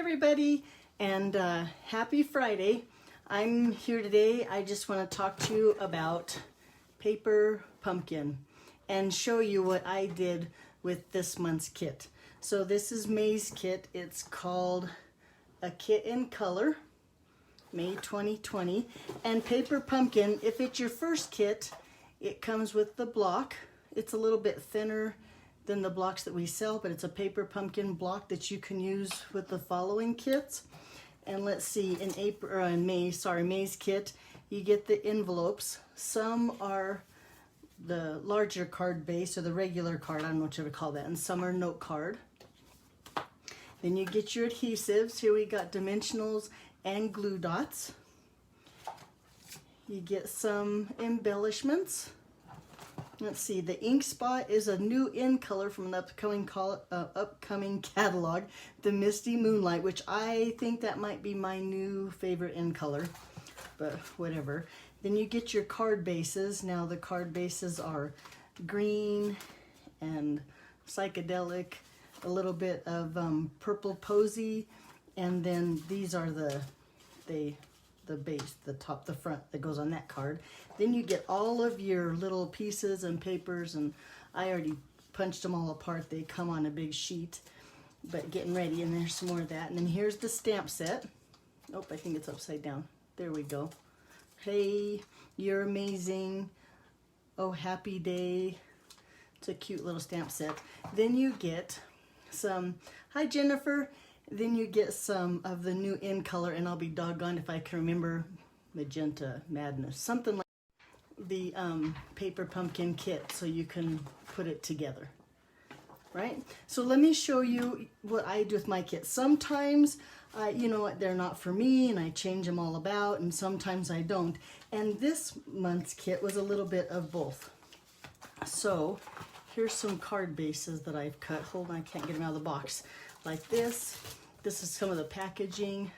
everybody, and happy Friday. I'm here today. I just want to talk to you about paper pumpkin and show you what I did with this month's kit. So this is May's kit. It's called A Kit in Color, May 2020. And paper pumpkin, if it's your first kit, it comes with the block. It's a little bit thinner than the blocks that we sell, but it's a paper pumpkin block that you can use with the following kits. And let's see, in May's kit, you get the envelopes. Some are the larger card base or the regular card, I don't know what you would call that, and some are note card. Then you get your adhesives. Here we got dimensionals and glue dots. You get some embellishments. Let's see, the ink spot is a new in color from an upcoming catalog, the Misty Moonlight, which I think that might be my new favorite in color, but whatever. Then you get your card bases. Now the card bases are green and psychedelic, a little bit of purple posy, and then these are the base, the top, the front that goes on that card. Then you get all of your little pieces and papers, and I already punched them all apart. They come on a big sheet, but getting ready, and there's some more of that. And then here's the stamp set. Oh, I think it's upside down. There we go. Hey, you're amazing. Oh, happy day. It's a cute little stamp set. Then you get some, hi Jennifer. Then you get some of the new in color, and I'll be doggone if I can remember, Magenta Madness, something like the paper pumpkin kit, so you can put it together, right? So let me show you what I do with my kit. Sometimes, you know what, they're not for me, and I change them all about, and sometimes I don't. And this month's kit was a little bit of both. So here's some card bases that I've cut. Hold on, I can't get them out of the box. Like this. This is some of the packaging.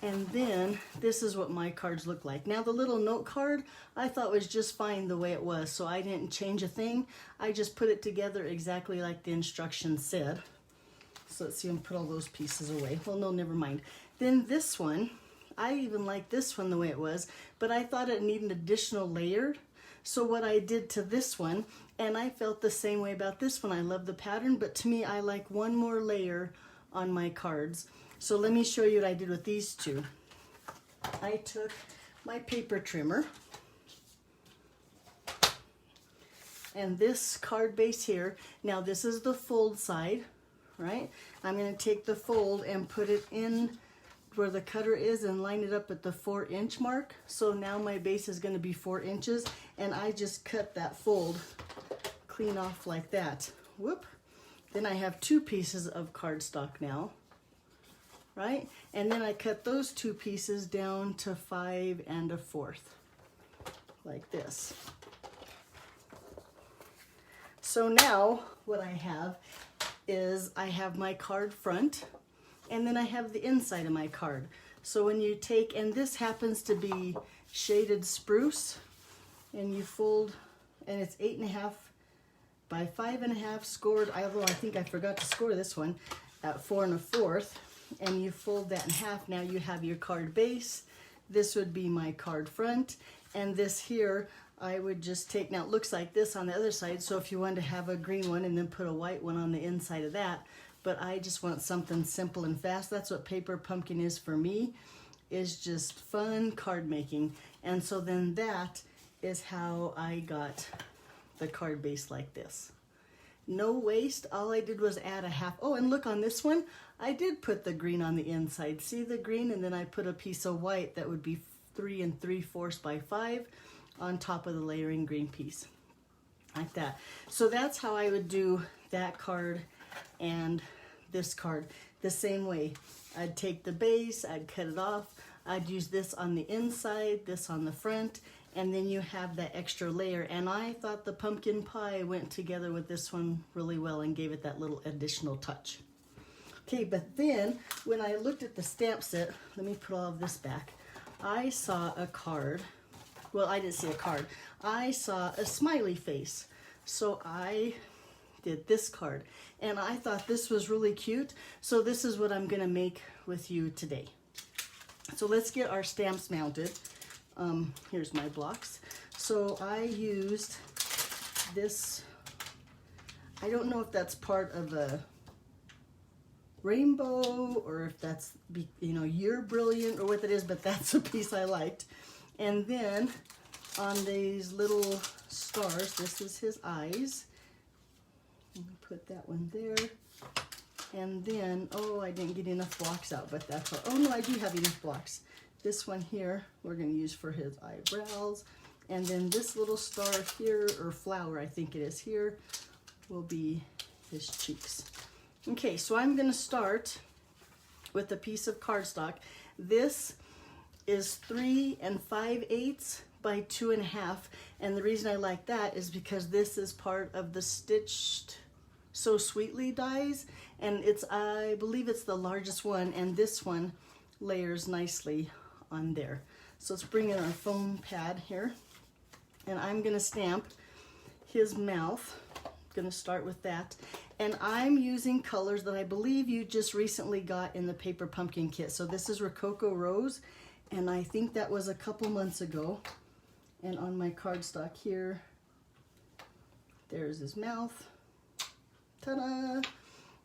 And then this is what my cards look like. Now the little note card I thought was just fine the way it was, so I didn't change a thing. I just put it together exactly like the instructions said. So let's see, I'm put all those pieces away. Well, no, never mind. Then this one, I even like this one the way it was, but I thought it needed an additional layer. So what I did to this one, and I felt the same way about this one. I love the pattern, but to me, I like one more layer on my cards. So let me show you what I did with these two. I took my paper trimmer and this card base here. Now this is the fold side, right? I'm going to take the fold and put it in where the cutter is and line it up at the 4-inch mark. So now my base is going to be 4 inches, and I just cut that fold clean off like that. Whoop. Then I have 2 pieces of cardstock now, right? And then I cut those 2 pieces down to 5 1/4, like this. So now what I have is I have my card front, and then I have the inside of my card. So when you take, and this happens to be shaded spruce, and you fold, and it's 8 1/2 by 5 1/2 scored, although I think I forgot to score this one, at 4 1/4, and you fold that in half. Now you have your card base. This would be my card front, and this here I would just take, now it looks like this on the other side, so if you wanted to have a green one and then put a white one on the inside of that, but I just want something simple and fast. That's what paper pumpkin is for me, is just fun card making. And so then that is how I got the card base like this. No waste. All I did was add a half. Oh, and look on this one, I did put the green on the inside. See the green? And then I put a piece of white that would be 3 3/4 by 5 on top of the layering green piece, like that. So that's how I would do that card and this card the same way. I'd take the base, I'd cut it off, I'd use this on the inside, this on the front, and then you have that extra layer. And I thought the pumpkin pie went together with this one really well and gave it that little additional touch. Okay, but then when I looked at the stamp set, let me put all of this back, I saw a card. Well, I didn't see a card. I saw a smiley face. So I did this card. And I thought this was really cute, so this is what I'm gonna make with you today. So let's get our stamps mounted. Here's my blocks. So I used this, I don't know if that's part of a rainbow or if that's, you know, You're Brilliant or what it is, but that's a piece I liked. And then on these little stars, this is his eyes. Put that one there. And then, oh, I didn't get enough blocks out, but that's all. Oh no, I do have enough blocks. This one here, we're gonna use for his eyebrows. And then this little star here, or flower, I think it is here, will be his cheeks. Okay, so I'm gonna start with a piece of cardstock. This is 3 5/8 by 2 1/2. And the reason I like that is because this is part of the Stitched So Sweetly dies. And it's, I believe it's the largest one, and this one layers nicely on there. So let's bring in our foam pad here. And I'm gonna stamp his mouth. I'm gonna start with that. And I'm using colors that I believe you just recently got in the paper pumpkin kit. So this is Rococo Rose, and I think that was a couple months ago. And on my cardstock here, there's his mouth. Ta-da!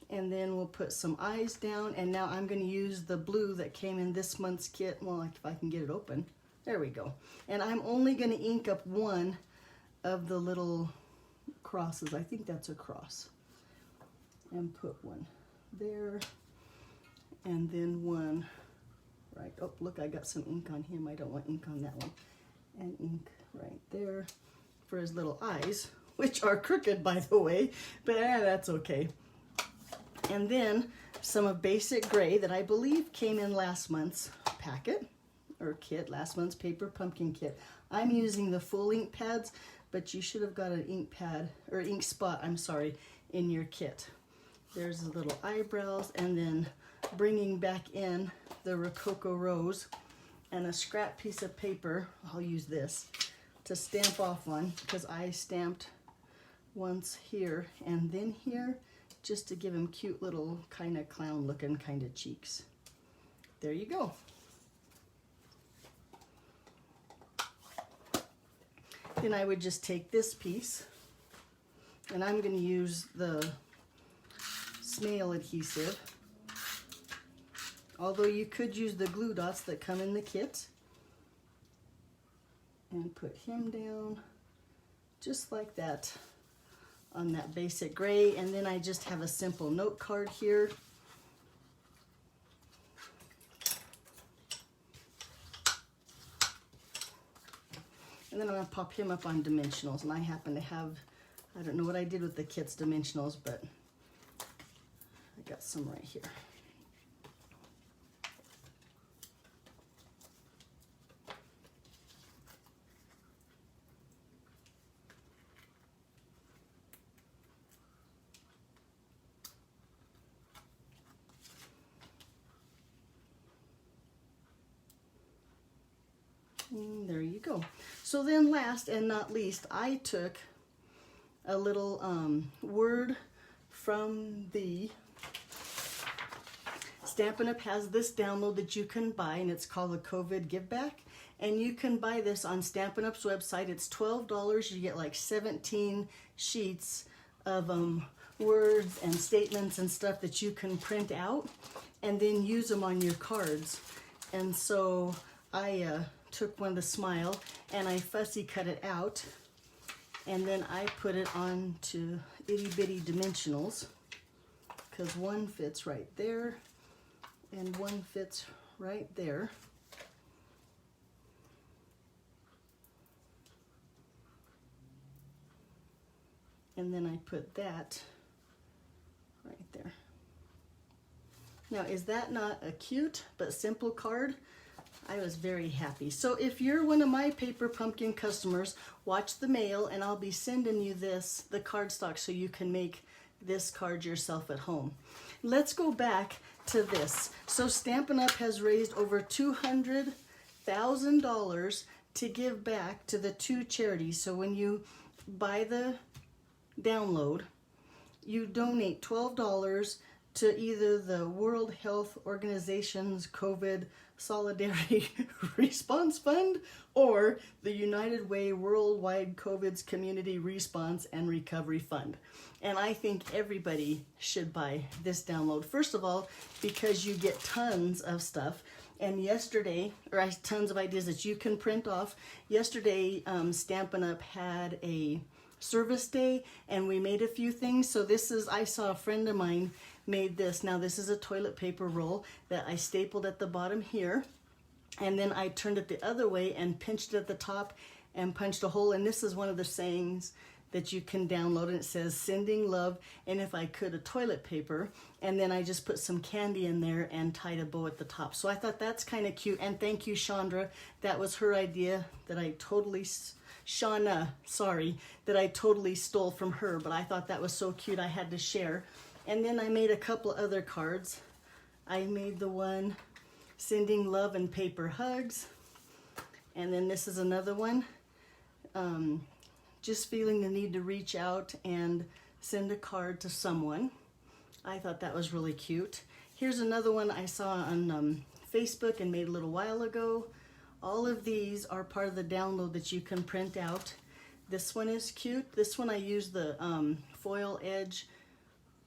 And then we'll put some eyes down. And now I'm gonna use the blue that came in this month's kit. Well, if I can get it open. There we go. And I'm only gonna ink up one of the little crosses. I think that's a cross. And put one there. And then one right. Oh, look, I got some ink on him. I don't want ink on that one. And ink right there for his little eyes, which are crooked, by the way, but that's okay. And then some of Basic Gray that I believe came in last month's packet, or kit, last month's paper pumpkin kit. I'm using the full ink pads, but you should have got an ink pad, or ink spot, I'm sorry, in your kit. There's the little eyebrows, and then bringing back in the Rococo Rose and a scrap piece of paper. I'll use this to stamp off on, because I stamped once here and then here, just to give him cute little kind of clown looking kind of cheeks. There you go. Then I would just take this piece, and I'm going to use the snail adhesive, although you could use the glue dots that come in the kit, and put him down just like that on that Basic Gray. And then I just have a simple note card here. And then I'm going to pop him up on dimensionals, and I happen to have, I don't know what I did with the kit's dimensionals, but I got some right here. And there you go. So then last and not least, I took a little word from the Stampin' Up! Has this download that you can buy, and it's called the COVID Give Back. And you can buy this on Stampin' Up's website. It's $12. You get like 17 sheets of words and statements and stuff that you can print out and then use them on your cards. And so I took one of the Smile and I fussy cut it out, and then I put it on to itty bitty dimensionals, because one fits right there and one fits right there. And then I put that right there. Now, is that not a cute but simple card? I was very happy. So if you're one of my paper pumpkin customers, watch the mail, and I'll be sending you this, the cardstock, so you can make this card yourself at home. Let's go back to this. So Stampin' Up! Has raised over $200,000 to give back to the 2 charities. So when you buy the download, you donate $12 to either the World Health Organization's COVID Solidarity Response Fund or the United Way Worldwide COVID's Community Response and Recovery Fund. And I think everybody should buy this download. First of all, because you get tons of stuff. And yesterday, or tons of ideas that you can print off. Yesterday, Stampin' Up! Had a service day and we made a few things. So this is, I saw a friend of mine made this. Now this is a toilet paper roll that I stapled at the bottom here. And then I turned it the other way and pinched it at the top and punched a hole. And this is one of the sayings that you can download, and it says sending love, and if I could, a toilet paper. And then I just put some candy in there and tied a bow at the top. So I thought that's kind of cute. And thank you, Chandra. That was her idea that I totally, Shauna, sorry, that I totally stole from her. But I thought that was so cute I had to share. And then I made a couple other cards. I made the one sending love and paper hugs. And then this is another one. Just feeling the need to reach out and send a card to someone. I thought that was really cute. Here's another one I saw on Facebook and made a little while ago. All of these are part of the download that you can print out. This one is cute. This one I used the foil edge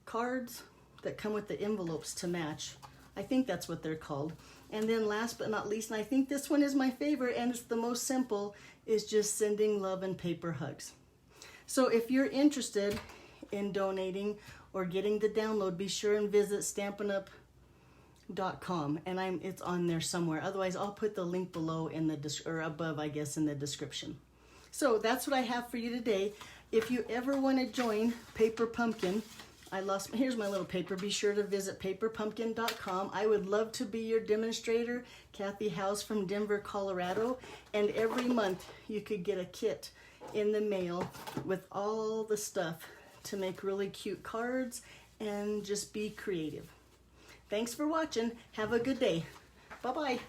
cards that come with the envelopes to match. I think that's what they're called. And then last but not least, and I think this one is my favorite and it's the most simple, is just sending love and paper hugs. So if you're interested in donating or getting the download, be sure and visit stampinup.com, and it's on there somewhere. Otherwise, I'll put the link below in the or above, I guess, in the description. So that's what I have for you today. If you ever want to join Paper Pumpkin, here's my little paper. Be sure to visit paperpumpkin.com. I would love to be your demonstrator, Kathy House from Denver, Colorado. And every month you could get a kit in the mail with all the stuff to make really cute cards and just be creative. Thanks for watching. Have a good day. Bye-bye.